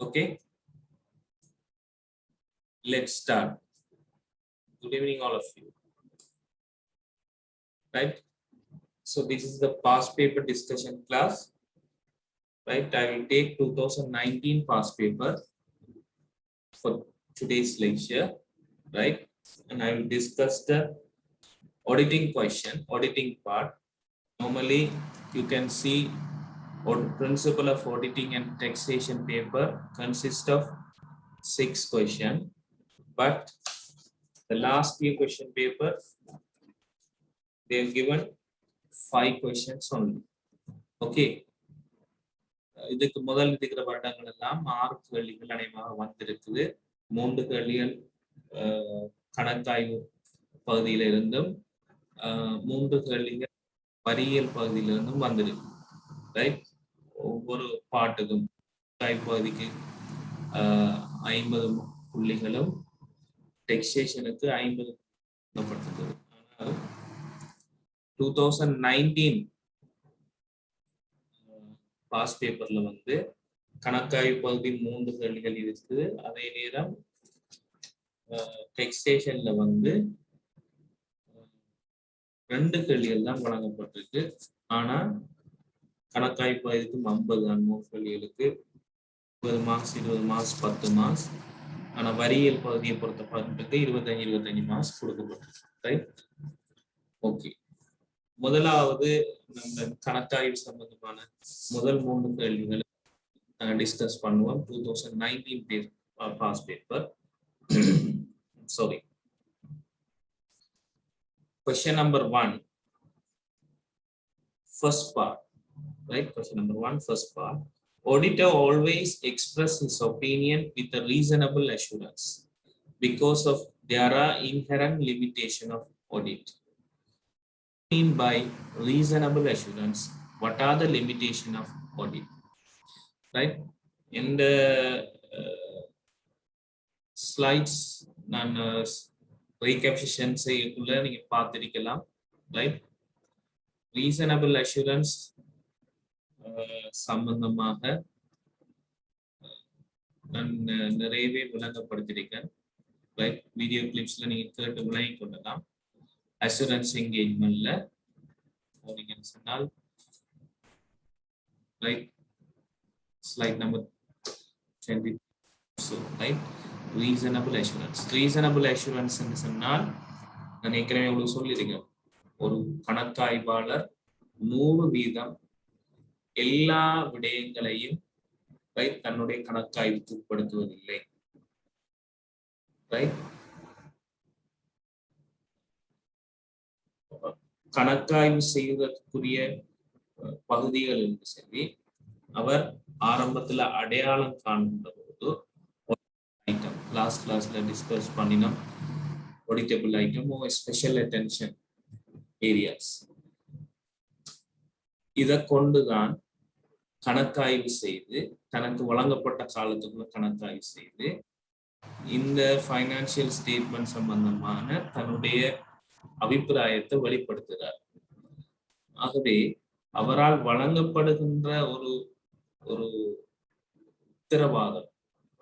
Okay, let's start. Good evening, all of you. Right. So this is the past paper discussion class. Right. I will take 2019 past paper for today's lecture. Right. And I will discuss the auditing question, auditing part. Normally, you can see what principle of auditing and taxation paper consists of 6 questions, but the last year question paper they have given 5 questions only. Okay, இதுக்கு முதல் இருக்கிற வருடங்கள் எல்லாம் 6 கேள்விகள் அநேகமாக வந்திருக்குது. 3 கேள்விகள் கணக்காய்வு பகுதியில இருந்தும் 3 கேள்விகள் வரியியல் பகுதியிலிருந்தும் வந்திருக்கு. ரைட், ஒவ்வொரு பாட்டுக்கும் பகுதிக்கு 50 புள்ளிகளும் டெக்ஸேஷனுக்கு 50 கொடுக்கப்பட்டிருக்கிறது. ஆனால் 2019 பாஸ் பேப்பர்ல வந்து கணக்காய்வு பகுதி 3 கேள்விகள் இருக்குது. அதே நேரம் டெக்ஸேஷன்ல வந்து 2 கேள்விகள் தான் வழங்கப்பட்டிருக்கு. ஆனா கணக்காய்வு பகுதிக்கு 50 3 கேள்விகளுக்கு 20 மார்க்ஸ் 20 மார்க்ஸ் 10 மார்க்ஸ். ஆனா வரியியல் பகுதியை பொறுத்த பார்த்துட்டு 25 மார்க்ஸ் கொடுக்கப்பட்டிருக்கு. Right, okay. முதலாவது நம்ம கணக்காய்வு சம்பந்தமான முதல் 3 கேள்விகளை டிஸ்கஸ் பண்ணுவோம். 2019 past paper. Sorry, question number 1, first part. Right, question number 1, first part. Auditor always express his opinion with a reasonable assurance because of there are inherent limitation of audit. Mean by reasonable assurance, what are the limitation of audit? Right, in the slides நான் recapitulation செய்யக்குள்ள நீங்க பார்த்திருக்கலாம். Right, reasonable assurance சம்பந்தமாக நான் நிறையவே விளங்கப்படுத்திருக்கேன். Right, video கிளிப்ஸ்ல நீங்க கேட்டு விளங்கி கொள்ளலாம். அசூரன்ஸ் என்கேஜ்மெண்ட்ல நீங்க சொன்னால் right, slide number 22. Right, reasonable assurance. Reasonable assurance சொன்னால் நான் ஏற்கனவே உங்களுக்கு சொல்லியிருக்கேன், ஒரு கணக்காய்வாளர் 100% எல்லா விடயங்களையும் தன்னுடைய கணக்காய்வுக்கு உட்படுத்துவதில்லை. ரைட், கணக்காய்வு செய்வதற்குரிய பகுதிகள் என்று சொல்லி அவர் ஆரம்பத்துல அடையாளம் காண்கின்ற பொழுது ஐட்டம் லாஸ்ட் கிளாஸ்ல டிஸ்கஸ் பண்ணினோம். ஆடிட்டபிள் ஐட்டம் ஸ்பெஷல் அட்டென்ஷன் ஏரியாஸ், இதை கொண்டுதான் கணக்காய்வு செய்து தனக்கு வழங்கப்பட்ட காலத்துக்குள்ள கணக்காய்வு செய்து இந்த ஃபைனான்சியல் ஸ்டேட்மெண்ட் சம்பந்தமான தன்னுடைய அபிப்பிராயத்தை வெளிப்படுத்துகிறார். ஆகவே அவரால் வழங்கப்படுகின்ற ஒரு ஒரு உத்தரவாதம்,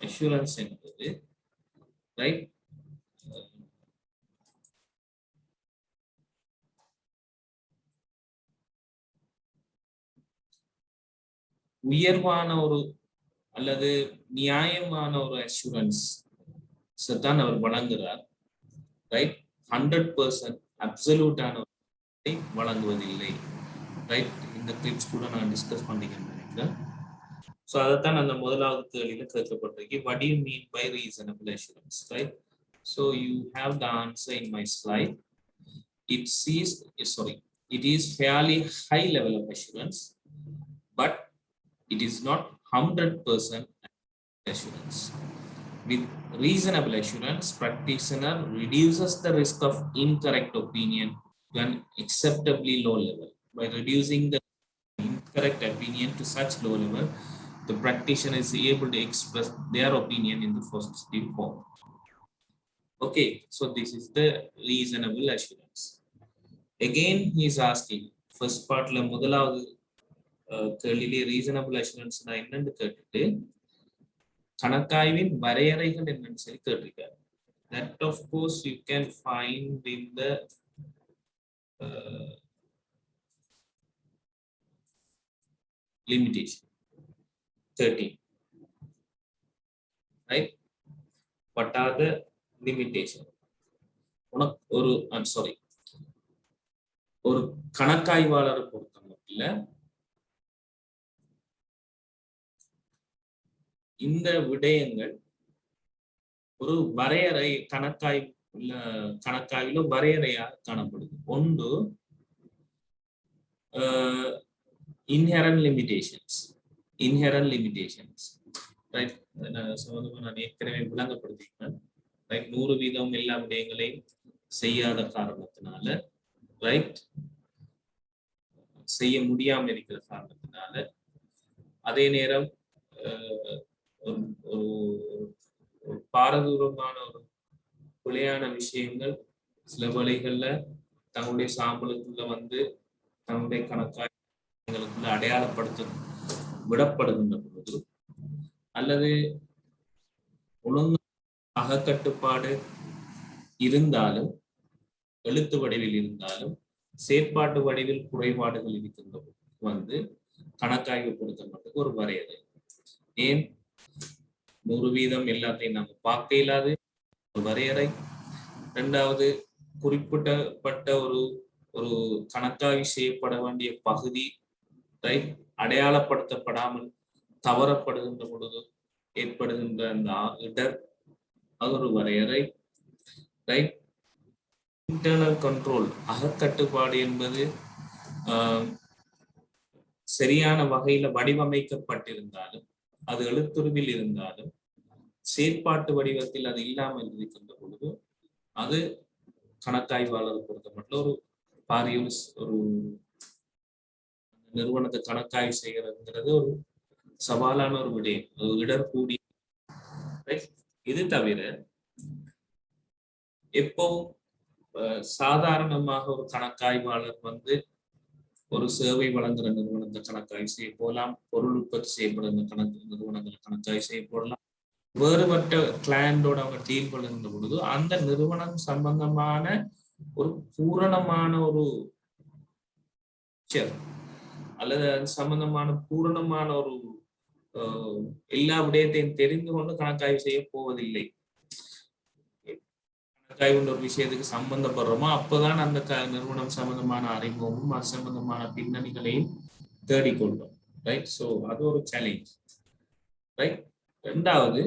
அஷூரன்ஸ் என்பது ரைட், உயர்வான ஒரு அல்லது நியாயமான ஒரு அஷூரன்ஸ் தான் அவர் வழங்குகிறார். ரைட், 100% அப்சல்யூட்டான வழங்குவதில்லை. ரைட், இந்த கிளிப்ஸ் கூட நான் டிஸ்கஸ் பண்ணிக்கிறேன் நினைக்கிறேன். ஸோ அதைத்தான் அந்த முதலாவது கேள்வியில கேட்கப்பட்டிருக்கு. What do you mean by reasonable assurance? Right, so you have the answer in my slide. It is fairly high level of assurance, but it is not 100% assurance. With reasonable assurance, practitioner reduces the risk of incorrect opinion to an acceptably low level. By reducing the incorrect opinion to such low level, the practitioner is able to express their opinion in the positive form. Okay, so this is the reasonable assurance. Again, he is asking, first part la முதலாவது கேள்வியிலே reasonable assurance நான் என்னன்னு கேட்டுட்டு கணக்காய்வின் வரையறைகள் என்னன்னு சொல்லி கேட்டிருக்காரு. That of course you can find in the limitation 13, right? What are the limitation? ஒரு sorry, ஒரு கணக்காய்வாளரை பொறுத்த மட்டும் இந்த விடயங்கள் ஒரு வரையறை கணக்காய்வில வரையறையாக காணப்படுது. ஒன்று inherent limitations, right? நான் ஏற்கனவே விளங்கப்படுத்திக்கிறேன், ரைட். 100% எல்லா விடயங்களையும் செய்யாத காரணத்தினால, ரைட், செய்ய முடியாம இருக்கிற காரணத்தினால, அதே நேரம் ஒரு பாரதூரமான ஒரு பிழையான விஷயங்கள் சில வேளைகள்ல தங்களுடைய சாம்பலுக்குள்ள வந்து தங்களுடைய கணக்காய்களுக்குள்ள அடையாளப்படுத்த விடப்படுகின்ற பொழுது, அல்லது ஒழுங்கு அகக்கட்டுப்பாடு இருந்தாலும், எழுத்து வடிவில் இருந்தாலும், செயற்பாட்டு வடிவில் குறைபாடுகள் இருக்கின்ற வந்து கணக்காய்வு பொருத்தமட்டுக்கு ஒரு வரையறை. ஏன் 100% எல்லாத்தையும் நம்ம பார்க்க இயலாது, ஒரு வரையறை. இரண்டாவது, குறிப்பிடப்பட்ட ஒரு ஒரு கணக்காய்வு செய்யப்பட வேண்டிய பகுதி, ரைட், அடையாளப்படுத்தப்படாமல் தவறப்படுகின்ற பொழுது ஏற்படுகின்ற அந்த இடர், அது ஒரு வரையறை, ரைட். இன்டர்னல் கண்ட்ரோல், அகக்கட்டுப்பாடு என்பது சரியான வகையில வடிவமைக்கப்பட்டிருந்தாலும், அது எழுத்துருவில் இருந்தாலும், செயற்பாட்டு வடிவத்தில் அது இல்லாமல் இருக்கின்ற பொழுது அது கணக்காய்வாளர் பொறுத்த மட்டும் ஒரு பாரிய ஒரு நிறுவனத்தை கணக்காய்வு செய்கிறதுங்கிறது ஒரு சவாலான ஒரு விடயம், அது இடர்கூடிய. இது தவிர எப்பவும் சாதாரணமாக ஒரு கணக்காய்வாளர் வந்து ஒரு சேவை வழங்குற நிறுவனத்தை கணக்காய்வு செய்ய போகலாம், பொருள் உற்பத்தி செய்யப்படுகிற நிறுவனங்களை கணக்காய்வு செய்ய போடலாம். வேறுபட்ட கிளையண்டோட அவங்க டீல் பண்ணுகின்ற பொழுது அந்த நிறுவனம் சம்பந்தமான ஒரு பூரணமான ஒரு அல்லது அது சம்பந்தமான பூரணமான ஒரு எல்லா விடயத்தையும் தெரிந்து கொண்டு கணக்காய்வு செய்ய போவதில்லை. கணக்காய்வுன்ற ஒரு விஷயத்துக்கு சம்பந்தப்படுறோமோ அப்பதான் அந்த நிறுவனம் சம்பந்தமான அறிமுகமும் அது சம்பந்தமான பின்னணிகளையும் தேடிக்கொள்ளும், ரைட். ஸோ அது ஒரு சேலஞ்ச், ரைட். ரெண்டாவது,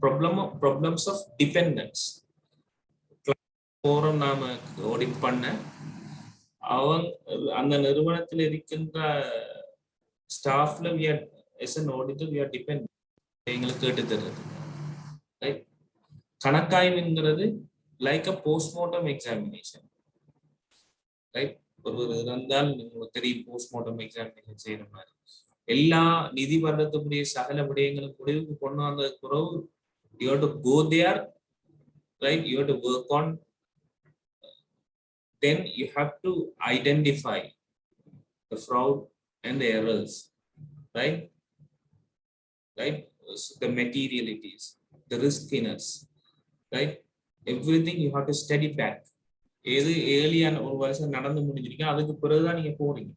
ப்ராப்ளம்ஸ் ஆஃப் டிபெண்டன்ஸ். போறோம் நாம ஆடிட் பண்ண, அந்த நிறுவனத்தில் இருக்கின்ற ஸ்டாஃப்ல எங்களுக்கு கேட்டு தருது, ரைட். கணக்காய்வுங்கிறது like a postmortem examination, right. ஒருவர் இறந்தால் உங்களுக்கு தெரியும் போஸ்ட்மார்ட்டம் எக்ஸாமினேஷன் செய்யற மாதிரி. எல்லா நிதி வருடத்துக்குரிய சகல விடயங்களும் முடிவுக்கு கொண்டு வந்ததுக்கு பிறகு you have to go there, right? You have to work on, then you have to identify the fraud and the errors, right? The materialities, the riskiness, right? Everything you have to study back. எது ஏலியான ஒரு வருஷம் நடந்து முடிஞ்சிருக்கீங்க, அதுக்கு பிறகுதான் நீங்க போறீங்க,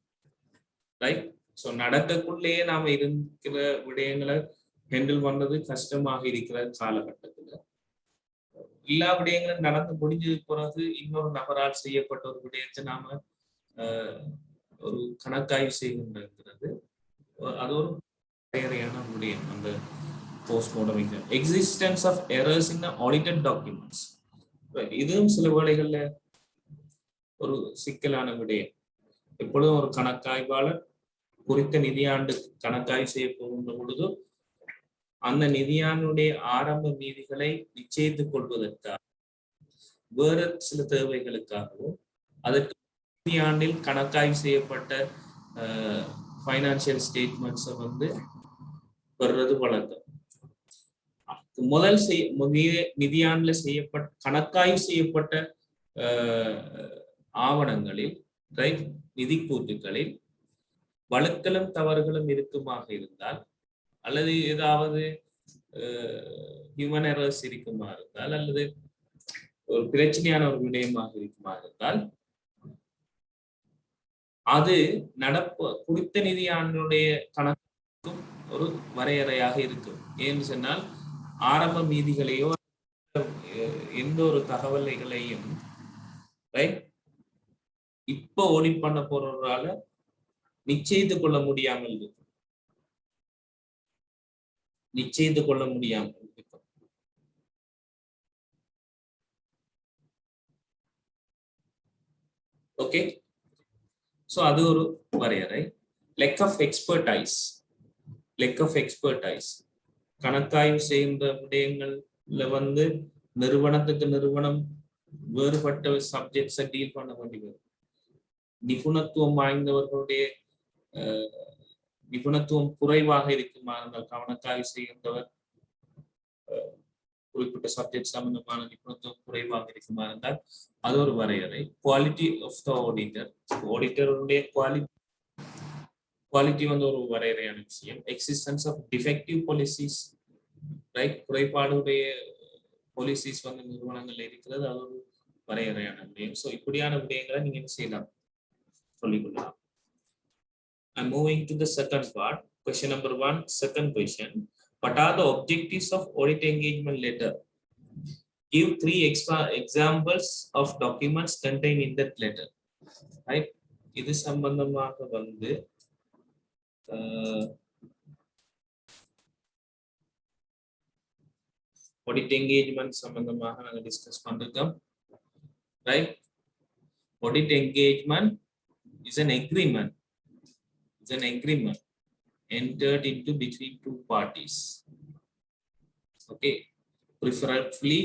right. So நடக்கக்குள்ளேயே நாம இருக்கிற விடயங்களை ஹேண்டில் பண்றது கஷ்டமாக இருக்கிற காலகட்டத்துல எல்லா விடயங்களும் நடந்து முடிஞ்சதுக்கு பிறகு இன்னொரு நபரால் செய்யப்பட்ட ஒரு விடயத்தை நாம ஒரு கணக்காய்வு செய்கின்றது, அது ஒரு தேவையான விடயம். அந்த postmortem exam, existence of errors in audited documents, இதுவும் சில வேளைகள்ல ஒரு சிக்கலான விடயம். எப்பொழுதும் ஒரு கணக்காய்வாளர் குறித்த நிதியாண்டு கணக்காய்வு செய்ய போகின்ற பொழுது அந்த நிதியாண்டுடைய ஆரம்ப நீதிகளை நிச்சயித்துக் கொள்வதற்காக, வேறு சில தேவைகளுக்காகவும், அதற்கு நிதியாண்டில் கணக்காய்வு செய்யப்பட்ட ஃபைனான்சியல் ஸ்டேட்மெண்ட்ஸை வந்து பெறுறது வழக்கம். முதல் நிதியாண்டுல செய்யப்பட்ட கணக்காய்வு செய்யப்பட்ட ஆவணங்களில், ரைட், நிதி கூட்டுகளில் வழுக்கலும் தவறுகளும் இருக்குமாக இருந்தால், அல்லது ஏதாவது ஹியூமன் எரர்ஸ் இருக்குமா இருந்தால் அல்லது ஒரு பிரச்சனையான ஒரு விடயமாக இருக்குமா இருந்தால் அது குறித்த நிதியாண்டுடைய கணக்கும் ஒரு வரையறையாக இருக்கும். ஏன்னு சொன்னால் ஆரம்ப மீதிகளையோ எந்த ஒரு தகவல்களையும் இப்ப ஆடிட் பண்ண போறவரால நிச்சயித்து கொள்ள முடியாமல் இருக்கும். ஓகே, சோ அது ஒரு வரையறை. lack of expertise கணக்காய்வு செய்கின்ற விடயங்கள்ல நிறுவனத்துக்கு நிறுவனம் வேறுபட்ட சப்ஜெக்ட்ஸை டீல் பண்ண வேண்டியது. நிபுணத்துவம் வாய்ந்தவர்களுடைய நிபுணத்துவம் குறைவாக இருக்குமா இருந்தால் கணக்காய்வு செய்கின்றவர் குறிப்பிட்ட சப்ஜெக்ட் சம்பந்தமான நிபுணத்துவம் குறைவாக இருக்குமா இருந்தால் அது ஒரு வரையறை. குவாலிட்டி ஆஃப் த ஆடிட்டருடைய குவாலிட்டி ஒரு வரையறையான விஷயம். Existence of defective policies, right, குறைபாடுடைய பாலிசிஸ் நிறுவனங்கள் இருக்கிறது, அது ஒரு வரையறையான விடயம். ஸோ இப்படியான விடயங்களை நீங்க என்ன செய்யலாம், சொல்லிக்கொள்ளலாம். I'm moving to the second part. Question number 1, second question. What are the objectives of audit engagement letter? Give 3 extra examples of documents contained in that letter. Right? இது சம்பந்தமாக audit engagement சம்பந்தமாக நாங்க discuss பண்ணிருக்கோம். Right? Audit engagement is an agreement. It's an agreement entered into between two parties. Okay, preferably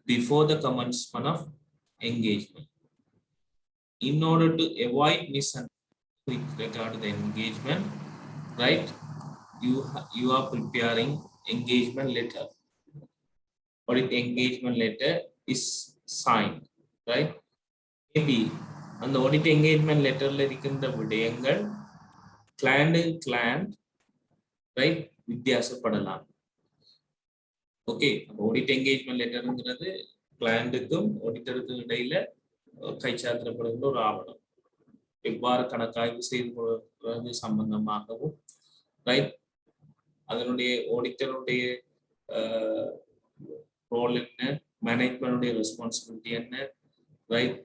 before the commencement of engagement. In order to avoid misunderstanding with regard to the engagement, right, you are preparing engagement letter. Audit engagement letter is signed, right? Maybe on the audit engagement letter la irukindra vidayangal client right வித்தியாசப்படலாம். Okay, audit engagement லெட்டர்ங்கிறது கிளையண்ட்டுக்கும் ஆடிட்டருக்கும் இடையில கைச்சாத்திரப்படுகின்ற ஒரு ஆவணம். எவ்வாறு கணக்காய்வு செய்து கொள்வது சம்பந்தமாகவும், ரைட், அதனுடைய ஆடிட்டருடைய ரோல் என்ன, மேனேஜ்மெண்டுடைய ரெஸ்பான்சிபிலிட்டி என்ன, ரைட்,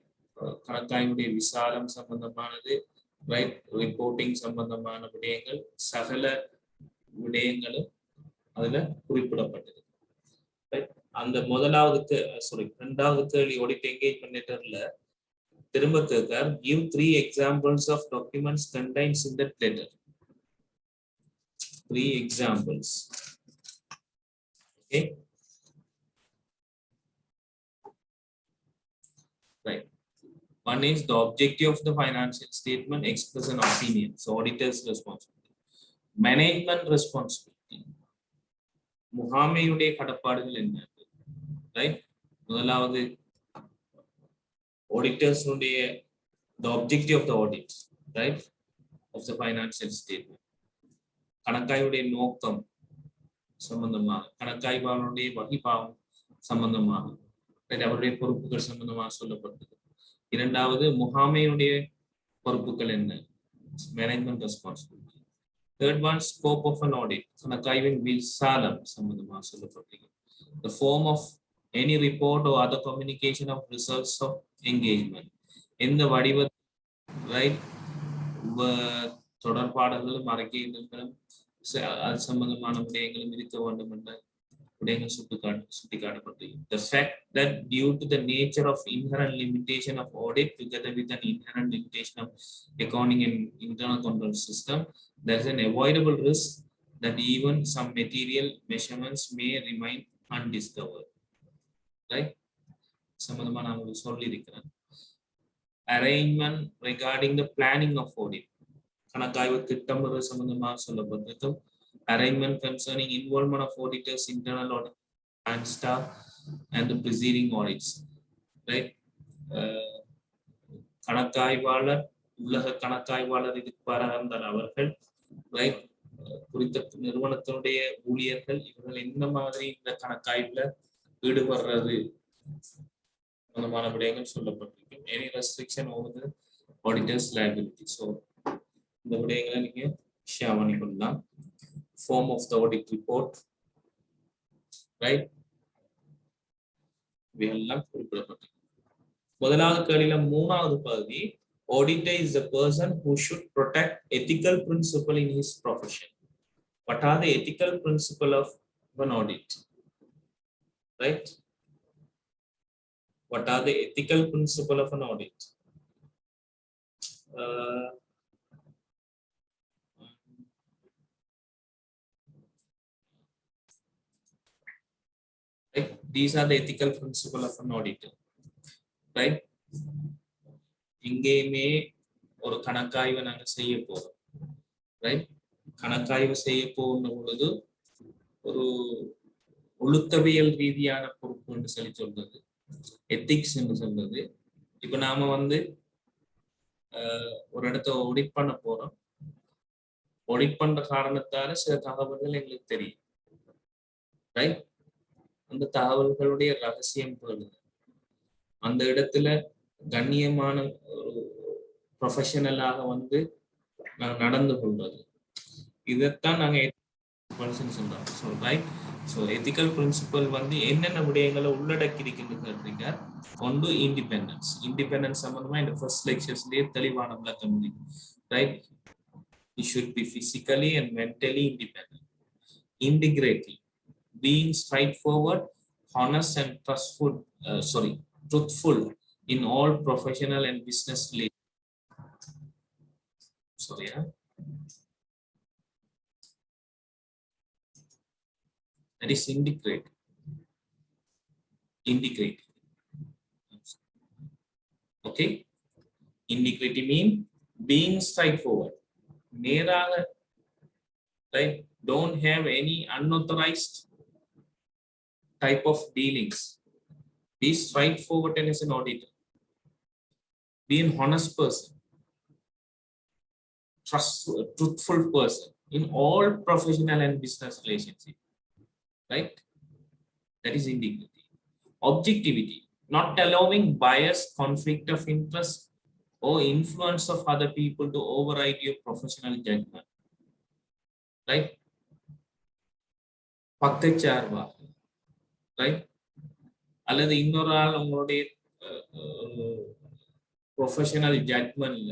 கணக்காய்வுடைய விசாலம் சம்பந்தமானது, ரைட், ரிப்போர்ட்டிங் சம்பந்தமான விடயங்கள், சகல விடயங்களும் அதுல குறிப்பிடப்பட்டது. அந்த இரண்டாவது கேள்வி ஆடிட் என்கேஜ்மெண்ட் லெட்டர்ல திரும்ப கேட்கிறார், give 3 examples of documents contained in that letter. 3 examples. Okay, right. One is the objective of the financial statement, express an opinion. So auditor's responsibility, management responsibility, முகாமையுடைய கடப்பாடுகள் என்ன, ரைட். முதலாவது auditors the objective of the audit, right, of the financial statement, கணக்காய்வுடைய நோக்கம் சம்பந்தமாக, கணக்காய்வாளருடைய வகிபாவம் சம்பந்தமாக, அவருடைய பொறுப்புகள் சம்பந்தமாக சொல்லப்பட்டது. இரண்டாவது முகாமையுடைய பொறுப்புகள் என்ன, management responsibility. Third one, scope of an audit, கணக்காய்வின் விசாலம் சம்பந்தமாக சொல்லப்பட்டது. The form of any report or other communication of results of engagement, in the வடிவ, right, தொடர்பாடல்களும் அறிக்கைகளும் அது சம்பந்தமான விடயங்களும் இருக்க வேண்டும் என்ற விடயங்கள் சுட்டிக்காட்டப்பட்டது. The fact that due to the nature of inherent limitation of audit together with an inherent limitation of accounting and internal control system, there is an avoidable risk that even some material measurements may remain undiscovered. Right? சம்பந்தமா நான் உங்களுக்கு சொல்லி இருக்கிறேன். Arrangement regarding the planning of audit, கணக்காய்வு திட்டமிடல் சம்பந்தமாக சொல்லப்பட்டிருக்கும். Arrangement concerning involvement of auditors, internal audit and staff and the preceding audits, right. கணக்காய்வாளர், உலக கணக்காய்வாளர் இருப்பார்கள் அவர்கள், ரைட், குறித்த நிறுவனத்தினுடைய ஊழியர்கள் இவர்கள் எந்த மாதிரி இந்த கணக்காய்வுல ஈடுபடுறது சம்பந்தமான விடயங்கள் சொல்லப்பட்டிருக்கும். Any restriction over the auditor's liability. So இந்த விடயங்களை நீங்க ஷேர் பண்ணி கொள்ளலாம். Form of the audit report, right, இவையெல்லாம் குறிப்பிடப்பட்டிருக்கு. முதலாவது கேள்வியில மூணாவது பகுதி, auditor is the person who should protect ethical principle in his profession. What are the ethical principle of an audit? Right? What are the ethical principle of an audit? Right? These are the ethical principle of an auditor. Right? இங்கேயுமே ஒரு கணக்காய்வை நாங்கள் செய்ய போறோம். Right? கணக்காய்வு செய்ய போகிற பொழுது ஒரு ஒழுக்கவியல் ரீதியான பொறுப்பு என்று சொல்லி சொல்றது, எத்திக்ஸ் என்று சொல்றது. இப்ப நாம ஒரு இடத்த ஆடிட் பண்ண போறோம். ஆடிட் பண்ற காரணத்தால சில தகவல்கள் எங்களுக்கு தெரியும். ரைட்? அந்த தகவல்களுடைய ரகசியம் போடுது. அந்த இடத்துல கண்ணியமான ஒரு ப்ரொஃபஷனலாக நடந்து கொள்வது, இதைத்தான் நாங்க சொல்றோம். So right, so ethical principle என்னென்ன விடயங்களை உள்ளடக்கி இருக்கின்றீங்க. ஒன்று இண்டிபெண்டன்ஸ். இண்டிபெண்டன்ஸ் சம்பந்தமா இந்த ஃபர்ஸ்ட் லெக்சர்ஸ்லயே தெளிவான விளக்கம். Right, you should be physically and mentally independent. Integrity, being straightforward, honest and truthful in all professional and business relations. That is integrate. Okay, integrity mean being straightforward, நேராக, right? Don't have any unauthorized type of dealings. Be straightforward as an auditor. Be an honest person, truthful person in all professional and business relationships. Right? That is integrity. Objectivity, not allowing bias, conflict of interest, or influence of other people to override your professional judgment. Right? பக்கச்சார்பா, right? அல்லது இன்னொரு ஆள் உங்களுடைய professional ஜட்மெண்ட்ல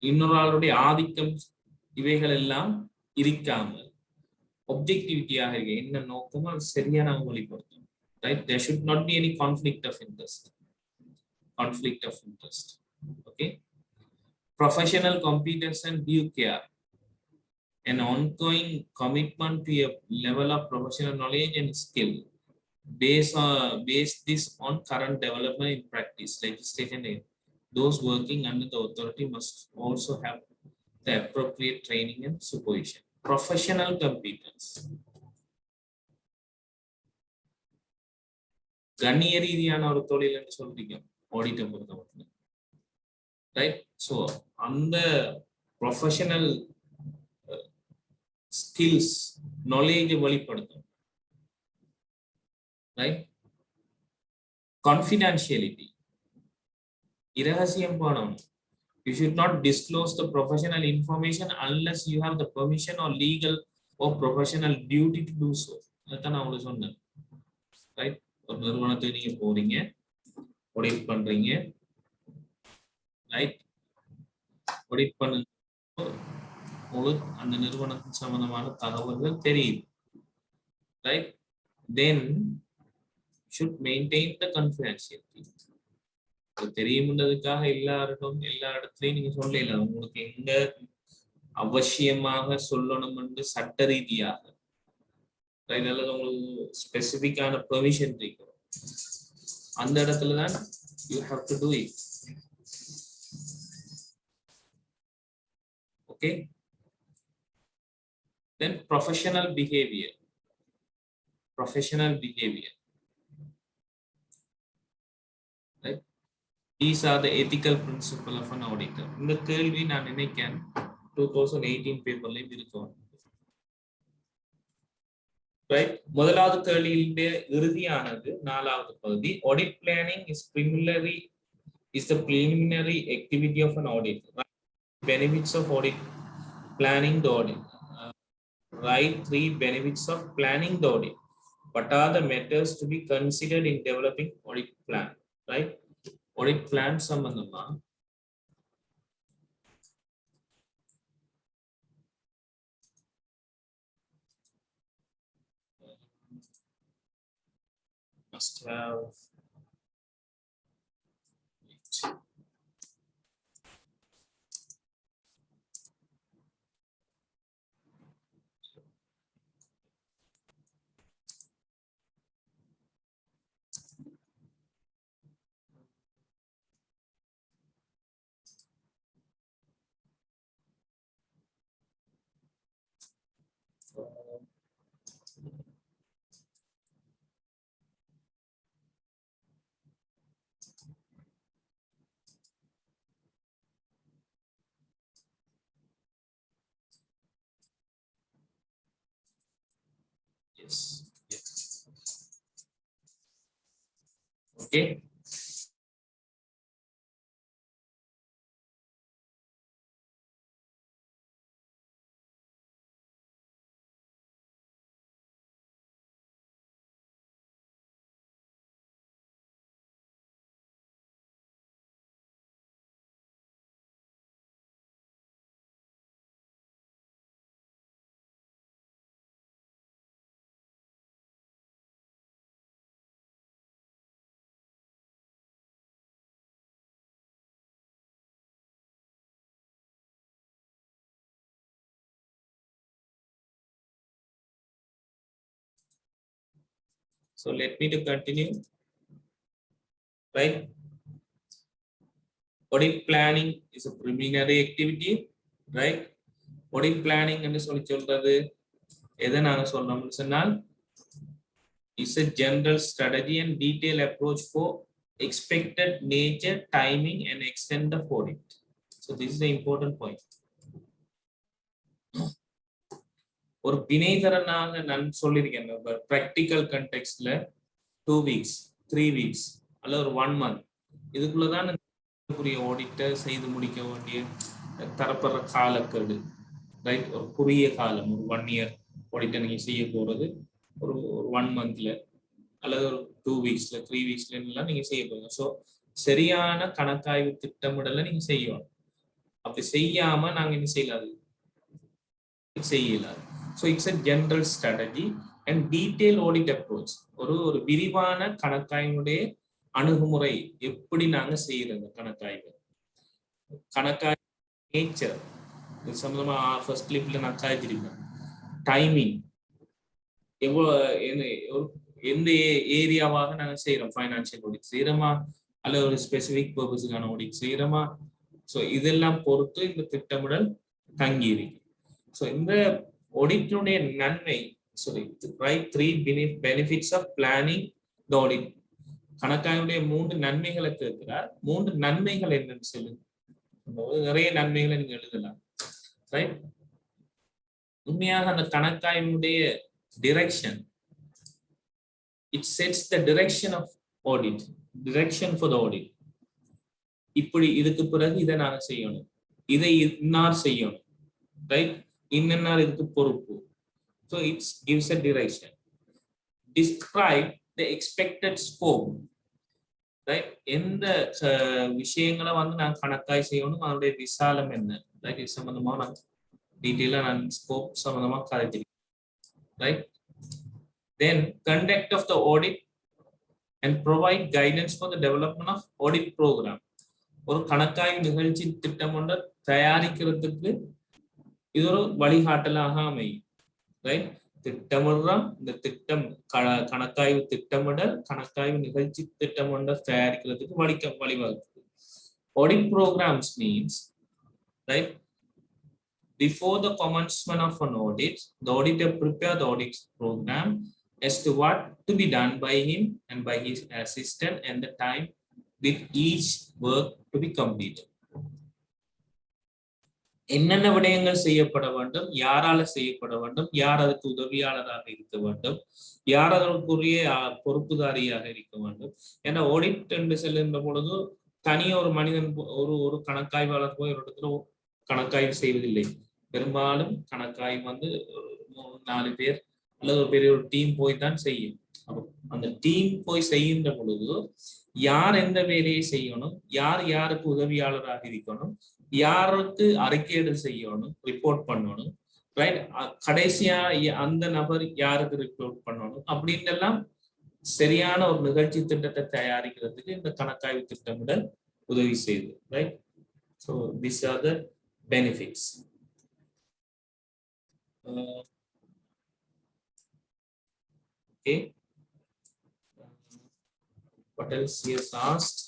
இன்னொரு ஆளுடைய ஆதிக்கம் இவைகள் எல்லாம் இருக்காமல் ஒப்ஜெக்டிவிட்டியாக இருக்கு. என்ன நோக்கமோ அது சரியான வெளிப்படுத்தும். Right? There should not be any conflict of interest. Okay? Professional competence and due care, an ongoing commitment to a level of professional knowledge and skill. Base this on current development in practice, legislation. Those working under the authority must also have the appropriate training and supervision. Professional competence, கண்ணிய ரீதியான ஒரு தொழில் என்று சொல்றீங்க ஆடிட்டை பொறுத்த மட்டும். Right? So அந்த professional skills, நாலேஜை வெளிப்படுத்தும். ரைட்? கான்ஃபிடென்ஷியலிட்டி, இரகசியம் போனோம். You should not disclose the professional information unless you have the permission or legal or professional duty to do so. அதான் நான் உங்களுக்கு சொன்னேன். ரைட்? ஒரு நிறுவனத்தை நீங்க போறீங்க, ஆடிட் பண்றீங்க. ரைட்? ஆடிட் பண்ண உங்களுக்கு அந்த நிறுவனத்தின் சம்பந்தமான தகவல்கள் தெரியும். Right? Then should maintain the confidentiality. தெரியும்ன்றதுக்காக எல்லா இடத்துலயும் நீங்க சொல்லல. உங்களுக்கு எங்க அவசியமாக சொல்லணும் என்று சட்ட ரீதியாக அல்லது உங்களுக்கு ஸ்பெசிபிக்கான பெர்மிஷன் இருக்கு, அந்த இடத்துலதான் you have to do it. Okay? Then professional behavior. Right? These are the ethical principles of an auditor. இந்த கேள்வி நான் நினைக்கிறேன் 2018 பேப்பர்லயும் இருக்கும். right? முதலாவது கேள்வியினுடைய இறுதியானது நாலாவது பகுதி. Audit planning is the preliminary activity of an audit. Benefits of audit planning the audit. Write 3 benefits of planning the audit. What are the matters to be considered in developing audit plan? Right? Audit plan சம்பந்தமா must have yes. Okay. So let me to continue. Right? Audit planning is a preliminary activity, right? Audit planning என்று சொல்லி சொல்றது எதை நாங்க சொல்றோம்னு சொன்னால் is a general strategy and detailed approach for expected nature, timing and extent of audit. So this is the important point. ஒரு வினைதரனாக நான் சொல்லியிருக்கேன் practical கண்டெக்ஸ்ட்ல 2 weeks 3 weeks அல்லது ஒரு 1 மந்த் இதுக்குள்ளதான் ஆடிட்டை செய்து முடிக்க வேண்டிய தரப்படுற காலக்கெடு, ரைட்? ஒரு குறுகிய காலம், ஒரு 1 இயர் ஆடிட்டை நீங்க செய்ய போறது ஒரு 1 மந்த்ல அல்லது ஒரு 2 வீக்ஸ்ல 3 வீக்ஸ்ல எல்லாம் நீங்க செய்ய போறீங்க. ஸோ சரியான கணக்காய்வு திட்டமிடலை நீங்க செய்யணும். அப்படி செய்யாம நாங்க என்ன செய்யலாது செய்யலாது. So it's a general strategy and detail audit approach. ஒரு விரிவான கணக்காய்வுடைய அணுகுமுறை எப்படி நாங்க செய்யறது கணக்காய்வு. கணக்காய்வு நேச்சர் இது சம்பந்தமா ஃபர்ஸ்ட் கிளிப்ல நான் காய்ச்சிருப்பேன். டைமிங் எந்த ஏரியாவாக நாங்க செய்யறோம், ஃபைனான்சியல் ஆடிட் செய்யறோமா அல்லது ஒரு ஸ்பெசிபிக் பர்பஸுக்கான ஆடிட் செய்யறோமா, ஸோ இதெல்லாம் பொறுத்து இந்த திட்டமிடல் தங்கி இருக்கு. ஸோ இந்த ஆடிட்டினுடைய நன்மை, sorry, right 3 benefits of planning the audit. கணக்காயுடைய 3 நன்மைகளை கேட்கிறார். 3 நன்மைகள் என்னன்னு சொல்லுங்க. நிறைய நன்மைகளை நீங்க எழுதலாம், ரைட்? உண்மையாக அந்த கணக்காய்வுடைய direction, it sets the direction of audit, direction for the audit. இப்படி இதுக்கு பிறகு இதை நாங்க செய்யணும், இதை இன்னார் செய்யணும், ரைட்? இன்னென்னார் இதுக்கு பொறுப்பு. So it's gives a direction. Describe the expected scope, right? எந்த விஷயங்களை நான் கணக்காய் செய்யணும், அதனுடைய விசாலம் என்ன, ரைட்? இது சம்பந்தமா நான் டீட்டெயிலா நான் ஸ்கோப் சம்பந்தமா கதைக்கிறேன், right? Then conduct of the audit and provide guidance for the development of audit program. ஒரு கணக்காய்வு நிகழ்ச்சி திட்டம் ஒன்றை தயாரிக்கிறதுக்கு இது ஒரு வழிகாட்டலாக அமையும், ரைட்? திட்டமிடுறோம், இந்த திட்டம் கணக்காய்வு திட்டமிடல் கணக்காய்வு நிகழ்ச்சி திட்டம் ஒன்றை தயாரிக்கிறதுக்கு வழிவகுக்குது. Audit programs means, right, before the commencement of an audit, the auditor prepare the audit program as to what to be done by him and by his assistant and the time with each work to be completed. என்னென்ன விடயங்கள் செய்யப்பட வேண்டும், யாரால செய்யப்பட வேண்டும், யார் அதுக்கு உதவியாளராக இருக்க வேண்டும், யார் அதற்குரிய பொறுப்புதாரியாக இருக்க வேண்டும். ஏன்னா ஆடிட் என்று செல்லுகின்ற பொழுது தனியாக ஒரு மனிதன் ஒரு ஒரு கணக்காய்வாளர் போய் ஒரு இடத்துல கணக்காய்வு செய்வதில்லை. பெரும்பாலும் கணக்காய்வு வந்து 4 பேர் அல்லது ஒரு பெரிய ஒரு டீம் போய் தான் செய்யும். அந்த டீம் போய் செய்கின்ற பொழுது யார் எந்த வேலையை செய்யணும், யார் யாருக்கு உதவியாளராக இருக்கணும், யாருக்கு அறிக்கையிடல் செய்யணும், ரிப்போர்ட் பண்ணணும், ரைட், கடைசியா அந்த நபர் யாருக்கு ரிப்போர்ட் பண்ணணும் அப்படின்னு எல்லாம் சரியான ஒரு நிகழ்ச்சி திட்டத்தை தயாரிக்கிறதுக்கு இந்த கணக்காய்வு திட்டமிடல் உதவி செய்யுது, right. So this R the benefits. Okay. What else he has asked?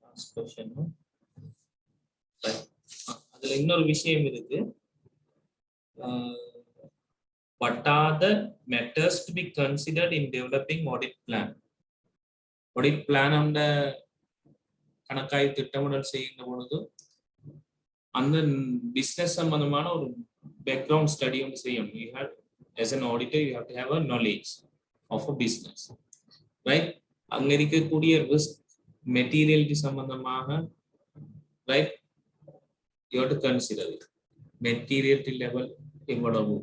Last question. அதுல இன்னொரு விஷயம் இருக்கு. What are the matters to be considered in developing audit plan? Audit plan அந்த கணக்காய்வு திட்டமிடல் செய்கின்ற பொழுது அந்த பிசினஸ் சம்பந்தமான ஒரு பேக்ரவுண்ட் ஸ்டடி வந்து செய்யணும். You have, as an auditor, you have to have a knowledge of a business, right? அங்க இருக்கக்கூடிய ரிஸ்க் மெட்டீரியலிட்டி சம்பந்தமாக, right, you have to consider it. Materiality level எவ்வளவு,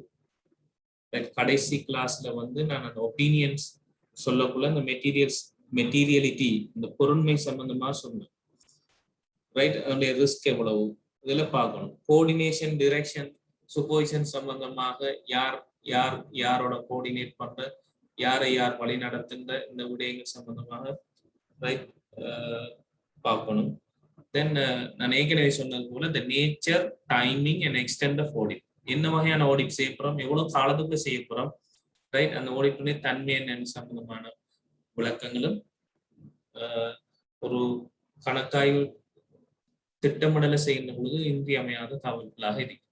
கடைசி கிளாஸ்ல வந்து நான் அந்த ஒப்பீனியன்ஸ் சொல்லக்குள்ள அந்த மெட்டீரியலிட்டி இந்த பொருண்மை சம்பந்தமா சொன்னேன், ரைட். அதனுடைய ரிஸ்க் எவ்வளவு இதெல்லாம் பார்க்கணும். கோஆர்டினேஷன், டிரெக்ஷன், சூப்பர்விஷன் சம்பந்தமாக யாரோட கோஆர்டினேட் பண்ற, யார் வழி நடத்துன்ற இந்த விடயங்கள் சம்பந்தமாக, ரைட், பார்க்கணும். தென் நான் ஏற்கனவே சொன்னது போல the nature, timing and extent of audit. என்ன வகையான ஆடிட் செய்ய போறோம், எவ்வளவு காலத்துக்கு செய்ய போறோம், ரைட், அந்த ஆடிட்டுடைய தன்மை என்ன சம்பந்தமான விளக்கங்களும் ஒரு கணக்காய்வு திட்டமிடலை செய்கின்ற பொழுது இன்றியமையாத தகவல்களாக இருக்கு.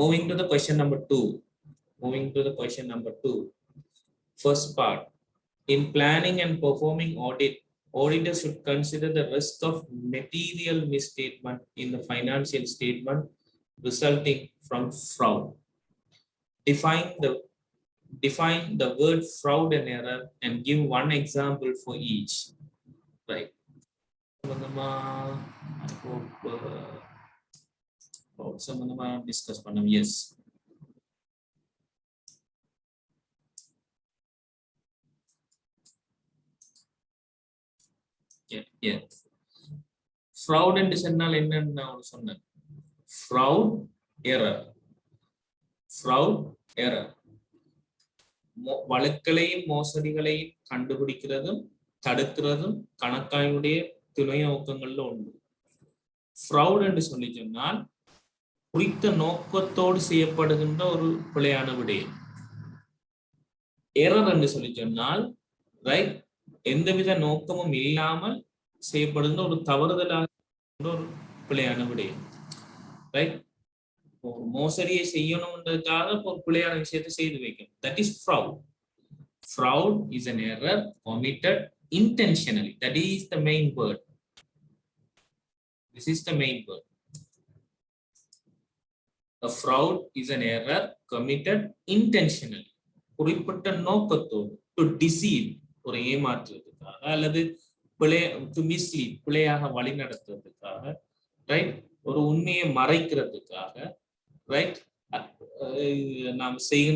Moving to the question number 2. First part. In planning and performing audit, auditors should consider the risk of material misstatement in the financial statement resulting from fraud. Define the word fraud and error and give one example for each. Right. I hope சம்பந்தமா discuss பண்ணோம். Yes. Yeah. Fraud என்று சொன்னால் என்னன்னு நான் சொன்னேன். Fraud, error. வழக்குகளையும் மோசடிகளையும் கண்டுபிடிக்கிறதும் தடுக்கிறதும் கணக்காய்வுடைய துணை நோக்கங்கள்ல ஒன்று. ஃப்ரௌட் என்று சொல்லி சொன்னால் குறித்த நோக்கத்தோடு செய்யப்படுகின்ற ஒரு பிழையான விடயம். எரர் என்று சொல்லி சொன்னால், ரைட், எந்தவித நோக்கமும் இல்லாமல் செய்யப்படுகின்ற ஒரு தவறுதலாக ஒரு பிழையான விடயம், ரைட். ஒரு மோசடியை செய்யணும்ன்றதுக்காக ஒரு பிழையான விஷயத்தை செய்து வைக்கணும். That is fraud. Fraud is an error committed intentionally. That is the main word. This is the main word. A fraud is an error committed intentionally. குறிப்பிட்ட நோக்கத்தோடு, to deceive, ஒரு ஏமாற்றுவதற்காக அல்லது to mislead, பிழையாக வழி நடத்துவதற்காக, ரைட், ஒரு உண்மையை மறைக்கிறதுக்காக, right, நாம் செய்ய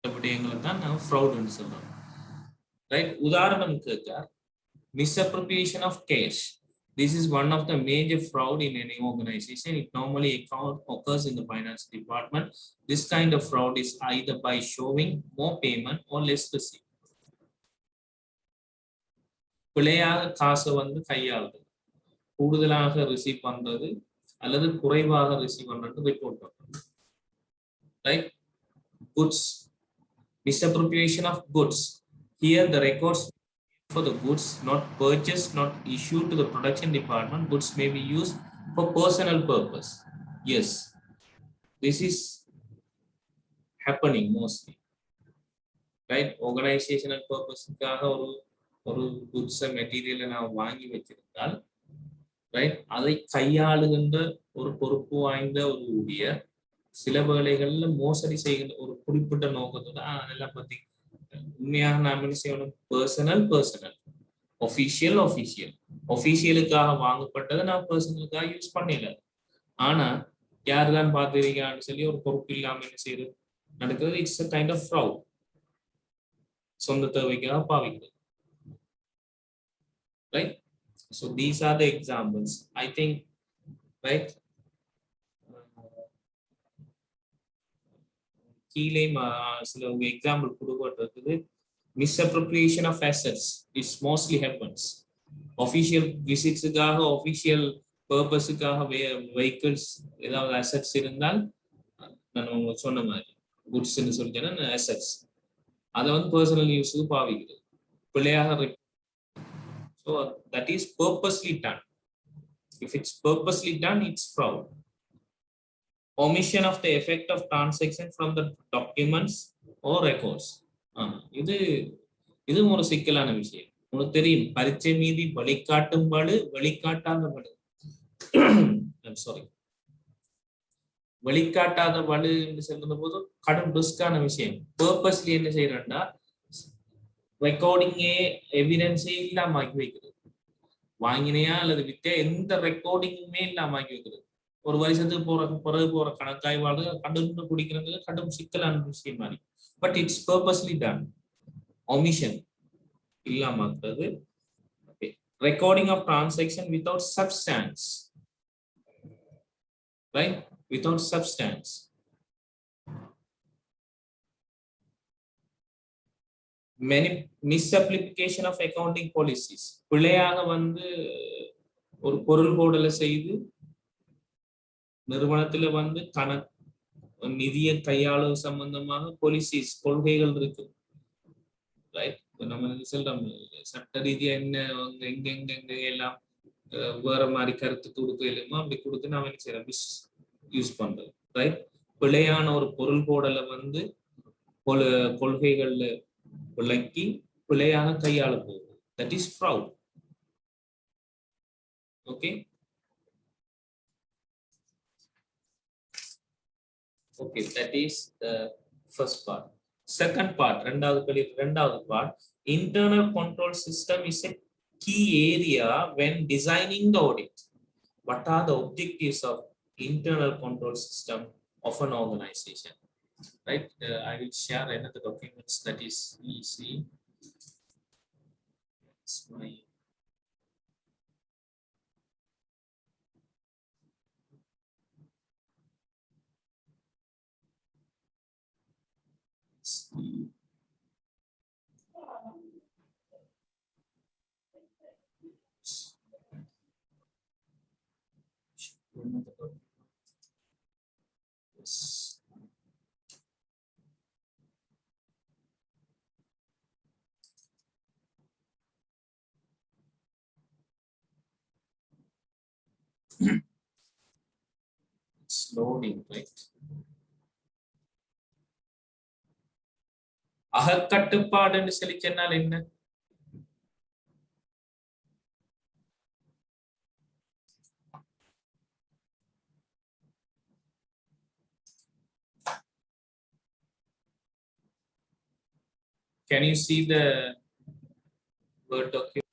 விடயங்களை தான் நாம் ஃப்ரௌட்னு சொல்றோம், ரைட். உதாரணம் கேட்க, misappropriation of cash. This is one of the major fraud in any organization. It normally occurs in the finance department. This kind of fraud is either by showing more payment or less receipt. பிழையாக காசை வந்து கையாளுது, கூடுதலாக receive பண்றது அல்லது குறைவாக receive பண்றது report பண்றது, right. Goods, misappropriation of goods. Here the records for the goods not purchased, not issued to the production department. Goods may be used for personal purpose. Yes, this is happening mostly, right? Organizational purpose-க்காக ஒரு goods மெட்டீரியலை நான் வாங்கி வச்சிருந்தால், right, அதை கையாளுகின்ற ஒரு பொறுப்பு வாய்ந்த ஒரு ஊழியர் சில வேளைகள்ல மோசடி செய்கின்ற ஒரு குறிப்பிட்ட நோக்கத்தோட அதெல்லாம் பத்தி உண்மையாக நாம் என்ன செய்யணும்? பர்சனல் ஒஃபிஷியலுக்காக வாங்கப்பட்டதை நான் பர்சனலுக்காக யூஸ் பண்ணல. ஆனா யாருதான் பார்த்திருக்கான்னு சொல்லி ஒரு பொறுப்பு இல்லாம என்ன செய்யுது நடக்கிறது. It's a kind of fraud. சொந்த தேவைக்காக பாவிக்கிறது, right? So these are the examples, I think, right? கீழே சில எக்ஸாம்பிள் கொடுக்கப்பட்டிருக்குது. misappropriation of assets is mostly happens. Official visitsக்காக official purposeக்காக vehicles ஏதாவது assets இருந்தால், நான் உங்களுக்கு சொன்ன மாதிரி goods ன்னு சொல்லிட்டேன்னா assets, அதை வந்து பர்சனல் யூஸுக்கு பாவிக்கிறது பிள்ளையாக. So that is purposely done. If it's purposely done, it's fraud. Omission of the effect of transaction from the documents or records. இது ஒரு சிக்கலான விஷயம். உங்களுக்கு தெரியும், பரீட்சை மீதி வழிகாட்டும் படு வெளிக்காட்டாத படு சாரி வெளிக்காட்டாத படு என்று சொல்ற போது கடும் ரிஸ்கான விஷயம். பர்பஸ்லி என்ன செய்யறா, ரெக்கார்டிங்கே எவிடன்ஸே இல்லாம ஆக்கி வைக்கிறது. வாங்கினையா அல்லது வித்தியா எந்த ரெக்கார்டிங்குமே இல்லாம ஆக்கி வைக்கிறது. ஒரு வருஷத்துக்கு பிறகு போற கணக்காய்வாடு கண்டு குடிக்கிறது கடும் சிக்கலான விஷயம் மாதிரி. But it's purposely done. omission இல்லாமக்கிறது. Recording of transaction without substance, right? Without substance. many misapplication of accounting policies. பிழையாக வந்து ஒரு பொருள் போடலை செய்து நிறுவனத்துல வந்து நிதியை கையாளு சம்பந்தமாக பாலிசிஸ் கொள்கைகள் இருக்கு, ரைட்? நம்ம சொல்றோம் சட்ட ரீதியா என்ன எங்க எல்லாம் வேற மாதிரி கருத்து கொடுக்க இல்லையோ அப்படி கொடுத்து நாம என்ன செய்யறோம், யூஸ் பண்றோம், ரைட்? பிழையான ஒரு பொருள் போடலை வந்து கொள்கைகள்ல விளக்கி பிழையாக கையாள போகுது. That is fraud. Okay. Okay, that is the first part. Second part, ரெண்டாவது part, internal control system is a key area when designing the audit. What are the objectives of internal control system of an organization? Right? I will share another documents that is easy. It's my it's loading, right? அகக்கட்டுப்பாடுன்னு சொல்லி சொன்னால் என்ன? Can you see the Word document?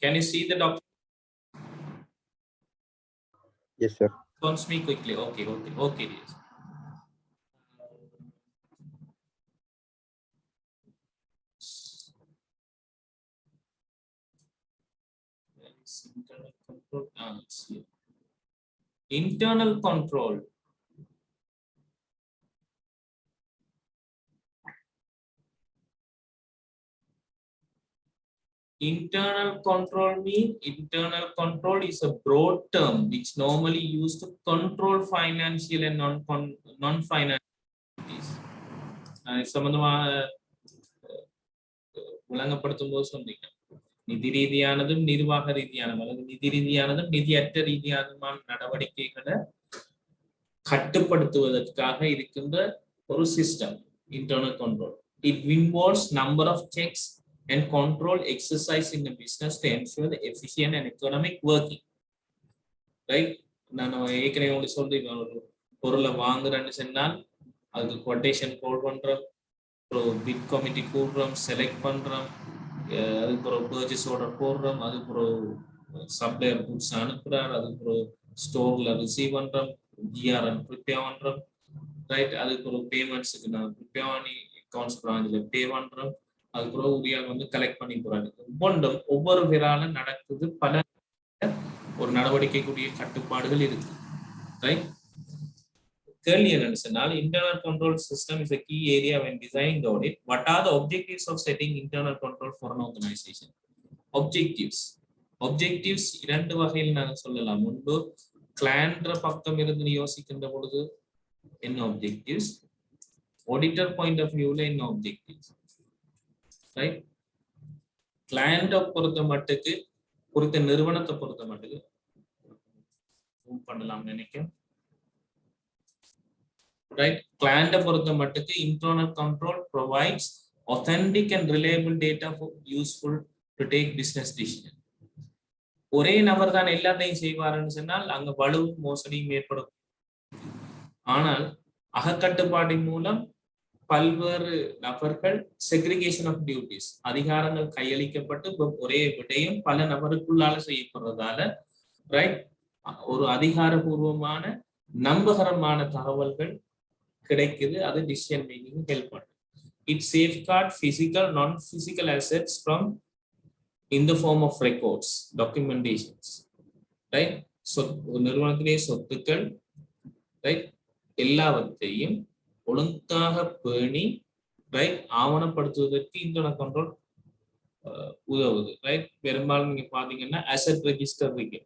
Can you see the document? Yes, sir. Response me quickly. Okay. Yes. Internal control. Let's see. Internal control. Internal control is a broad term which normally used to control financial and non-financial activities. சம்பந்தமா விளங்கப்படுத்தும் போது சொன்னீங்க நிதி ரீதியானதும் நிர்வாக ரீதியானதும் அல்லது நிதி ரீதியானதும் நிதியற்ற ரீதியானதுமான நடவடிக்கைகளை கட்டுப்படுத்துவதற்காக இருக்கின்ற ஒரு system internal control. It involves number of checks and control exercise in the business to ensure the efficient and economic working. Right? நான் ஏற்கனவே உங்களுக்கு சொல்றேன், ஒரு பொருளை வாங்குறேன்னு சொன்னால் அதுக்கு கொட்டேஷன் கோல் பண்றோம், அப்புறம் பிட் கமிட்டி கூடுறோம், செலக்ட் பண்றோம், அதுக்கு ஒரு பர்ச்சேஸ் ஆர்டர் போடுறோம், அதுக்கு ஒரு சப்ளையர் குட்ஸ் அனுப்புறார், அதுக்கு ஒரு ஸ்டோர்ல ரிசீவ் பண்றோம், ஜிஆர்என் ப்ரிப்பேர் பண்றோம், ரைட்? அதுக்கு ஒரு பேமெண்ட்ஸுக்கு நான் ப்ரிப்பேர் பண்ணி அக்கௌண்ட்ஸ் பிரான்ச்ல பே பண்றோம், அதுக்கப்புறம் ஊழியர் வந்து கலெக்ட் பண்ணி போறாங்க. ஒவ்வொரு விரால நடக்குது, பல ஒரு நடவடிக்கைக்குரிய கட்டுப்பாடுகள் இருக்கு, ரைட்? கேள்வி என்னன்னு சொன்னால், internal control system is a key area when designing the audit. What are the objectives of setting internal control for an organization? Objectives இரண்டு வகையில் நாங்கள் சொல்லலாம். ஒன்று கிளையண்ட் பக்கம் இருந்து யோசிக்கின்ற பொழுது என்ன objectives, auditor point of view என்ன objectives, ரைட்? கிளையண்ட பொறுத்த மட்டுக்கு, குறித்த நிறுவனத்தை பொறுத்த மட்டுக்கு பண்ணலாம் நினைக்கிறேன், ரைட்? கிளையண்ட பொறுத்த மட்டுக்கு internal control provides authentic and reliable data for useful to take business decision. ஒரே நபர் தான் எல்லாத்தையும் செய்வாருன்னு சொன்னால் அங்க வலுவும் மோசடியும் ஏற்படும். ஆனால் அகக்கட்டுப்பாட்டின் மூலம் பல்வேறு நபர்கள் செக்ரிகேஷன் ஆஃப் டியூட்டிஸ், அதிகாரங்கள் கையளிக்கப்பட்டு ஒரே விடயம் பல நபருக்குள்ளால செய்யப்படுறதால, ரைட், ஒரு அதிகாரபூர்வமான நம்பகரமான தகவல்கள் கிடைக்குது. அது டிசிஷன் மேக்கிங் ஹெல்ப் பண்ணுது. இட் சேஃப்கார்ட் பிசிக்கல் நான் physical assets from in the form of records, documentations, right? So நிறுவனத்திலே சொத்துக்கள், ரைட், எல்லாவற்றையும் ஒழுங்காக பேணி, ரைட், ஆவணப்படுத்துவதற்கு இன்டர்னல் கண்ட்ரோல் உதவுது, ரைட்? பெரும்பாலும் நீங்க பாத்தீங்கன்னா அசெட் ரெஜிஸ்டர் இருக்கு,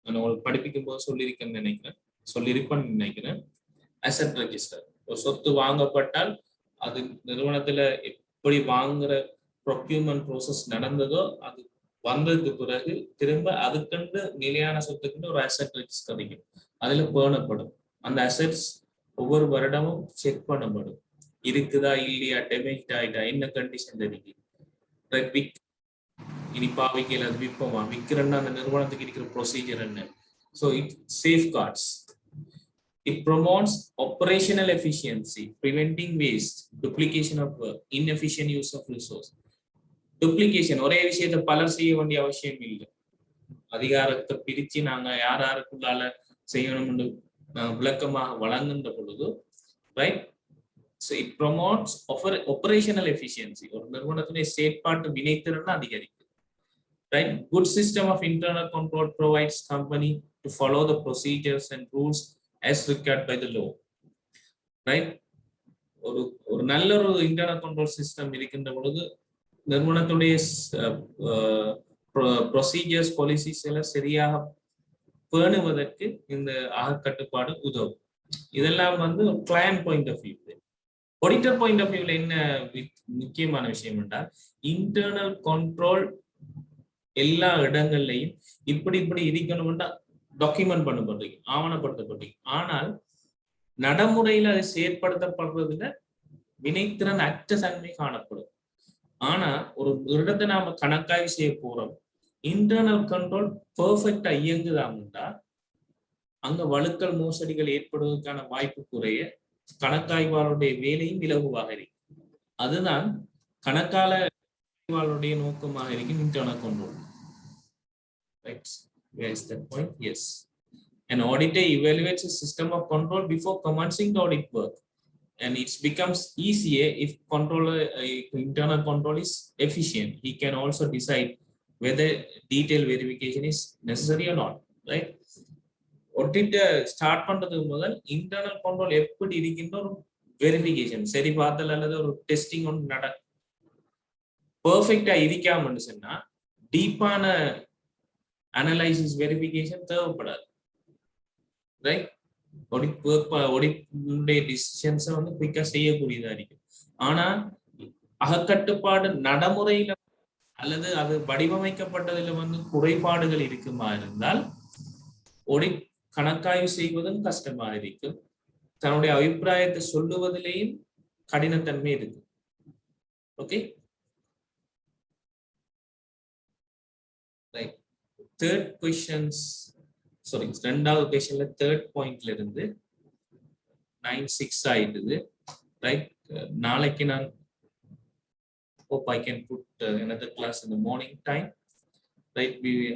நான் உங்களுக்கு படிப்பிக்கும் போது சொல்லியிருப்பேன்னு நினைக்கிறேன். அசெட் ரெஜிஸ்டர், ஒரு சொத்து வாங்கப்பட்டால் அது நிறுவனத்துல எப்படி வாங்குற ப்ரொக்யூர்மெண்ட் ப்ரோசஸ் நடந்ததோ அது வந்ததுக்கு பிறகு திரும்ப அதுக்கண்டு நிலையான சொத்துக்கு ஒரு அசெட் ரெஜிஸ்டர் இருக்கு, அதுல பேணப்படும். அந்த அசெட்ஸ் ஒவ்வொரு வருடமும் செக் பண்ணப்படும், இருக்குதா இல்லையா, டேமேஜ் ஆயிட்டா, என்ன கண்டிஷன் இருக்கு, இனி பாவிக்கல அது விற்போமா, விற்கிறன்னா அந்த நிறுவனத்துக்கு இருக்கிற ப்ரொசீஜர் என்ன. So it safeguards. It promotes operational efficiency, preventing waste, duplication of work, inefficient use of resource. Duplication, ஒரே விஷயத்தை பலர் செய்ய வேண்டிய அவசியம் இல்லை. அதிகாரத்தை பிரிச்சு நாங்க யாருக்குள்ளால செய்யணும்னு விளக்கமாக வழங்குகின்ற பொழுது, right? So it promotes operational efficiency. ஒரு நிறுவனத்துடைய செயற்பாட்டு வினைத்திறன் அதிகரிக்கும், right? Good system of internal control provides company to follow the procedures and rules as required by the law, right? ஒரு நல்ல ஒரு இன்டர்னல் கண்ட்ரோல் சிஸ்டம் இருக்கின்ற பொழுது நிறுவனத்துடைய ப்ரொசீஜர்ஸ் பாலிசிஸ் எல்லாம் சரியாக பேணுவதற்கு இந்த அகக்கட்டுப்பாடு உதவும். இதெல்லாம் வந்து client point of view. Auditor point of வியூல என்ன முக்கியமான விஷயம் என்றால், இன்டர்னல் கண்ட்ரோல் எல்லா இடங்கள்லையும் இப்படி இருக்கணும்னா டாக்குமெண்ட் பண்ணப்படுறீங்க, ஆவணப்படுத்தப்படுறீங்க. ஆனால் நடைமுறையில் அதை செயற்படுத்தப்படுறதுல வினைத்திறன் அற்ற தன்மை காணப்படும். ஆனா ஒரு இடத்தை நாம கணக்காய்வு செய்ய போறோம், இன்டர்னல் கண்ட்ரோல் பெர்ஃபெக்டா இயங்குதாங்கண்டா அங்க வழுக்கல் மோசடிகள் ஏற்படுவதற்கான வாய்ப்பு குறைய, கணக்காய்வாளருடைய வேலையும் இலகுவாக இருக்கு. அதுதான் கணக்காய்வாளருடைய நோக்கமாக இருக்கும் internal control. Right? Where is that point? Yes. An auditor evaluates a system of control before commencing the audit work, and it becomes easier if internal control is efficient. He can also decide whether detailed verification is necessary or not. Right? Auditor start பண்றதுக்கு முதல் internal control எப்படி இருக்கின்ற ஒரு verification, சரி பார்த்தல் அல்லது ஒரு testing ஒன்று பெர்ஃபெக்டா இருக்காமன்னு சொன்னா டீப்பான அனலைசிஸ் வெரிஃபிகேஷன் தேவைப்படாது. ரைட்? ஆடிட் டிசிஷன்ஸை வந்து குயிக்கா செய்யக்கூடியதா இருக்கும். ஆனா அகக்கட்டுப்பாடு நடைமுறையில அல்லது அது வடிவமைக்கப்பட்டதுல வந்து குறைபாடுகள் இருக்குமா இருந்தால் ஆடிட் கணக்காய்வு செய்வதும் கஷ்டமா இருக்கும். தன்னுடைய அபிப்பிராயத்தை சொல்லுவதிலேயும் கடினத்தன்மை இருக்கு. Okay, right. Third questions, sorry, ரெண்டாவது கொஸ்டின்ல தேர்ட் பாயிண்ட்ல இருந்து 9:06 ஆயிடுது. ரைட், நாளைக்கு நான் hope I can put another class in the morning time. Right,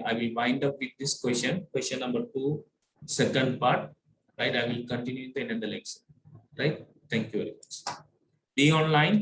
I will wind up with this question number 2, second part. Right, I will continue in the another lecture. Right, thank you very much. Be online.